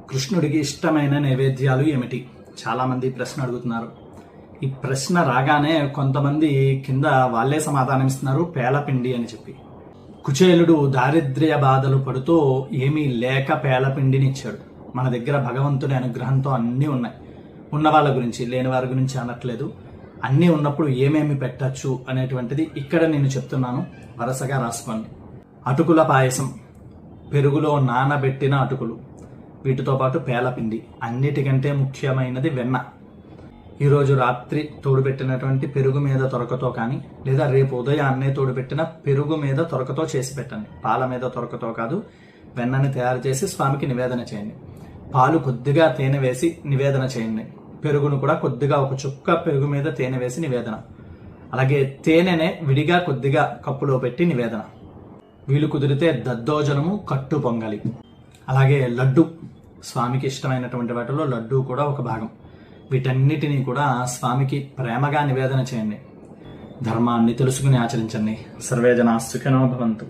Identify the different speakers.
Speaker 1: కృష్ణుడికి ఇష్టమైన నైవేద్యాలు ఏమిటి? చాలామంది ప్రశ్న అడుగుతున్నారు. ఈ ప్రశ్న రాగానే కొంతమంది కింద వాళ్ళే సమాధానం ఇస్తున్నారు, పేలపిండి అని చెప్పి. కుచేలుడు దారిద్ర్య బాధలు పడుతూ ఏమీ లేక పేలపిండిని ఇచ్చాడు. మన దగ్గర భగవంతుని అనుగ్రహంతో అన్నీ ఉన్నాయి. ఉన్న వాళ్ళ గురించి, లేని వారి గురించి అనట్లేదు. అన్నీ ఉన్నప్పుడు ఏమేమి పెట్టచ్చు అనేటువంటిది ఇక్కడ నేను చెప్తున్నాను, వరుసగా రాసుకోండి. అటుకుల పాయసం, పెరుగులో నానబెట్టిన అటుకులు, వీటితో పాటు పేలపిండి, అన్నిటికంటే ముఖ్యమైనది వెన్న. ఈరోజు రాత్రి తోడుపెట్టినటువంటి పెరుగు మీద తొరకతో కానీ, లేదా రేపు ఉదయాన్నే తోడుపెట్టిన పెరుగు మీద తొరకతో చేసి పెట్టండి. పాల మీద తొరకతో కాదు, వెన్నని తయారు చేసి స్వామికి నివేదన చేయండి. పాలు కొద్దిగా తేనె వేసి నివేదన చేయండి. పెరుగును కూడా కొద్దిగా, ఒక చుక్క పెరుగు మీద తేనె వేసి నివేదన. అలాగే తేనెనే విడిగా కొద్దిగా కప్పులో పెట్టి నివేదన. వీలు కుదిరితే దద్దోజనము, కట్టు పొంగలి, అలాగే లడ్డు. స్వామికి ఇష్టమైనటువంటి వాటిలో లడ్డు కూడా ఒక భాగం. వీటన్నిటినీ కూడా స్వామికి ప్రేమగా నివేదన చేయండి. ధర్మాన్ని తెలుసుకుని ఆచరించండి. సర్వే జనా సుఖినో భవంతు.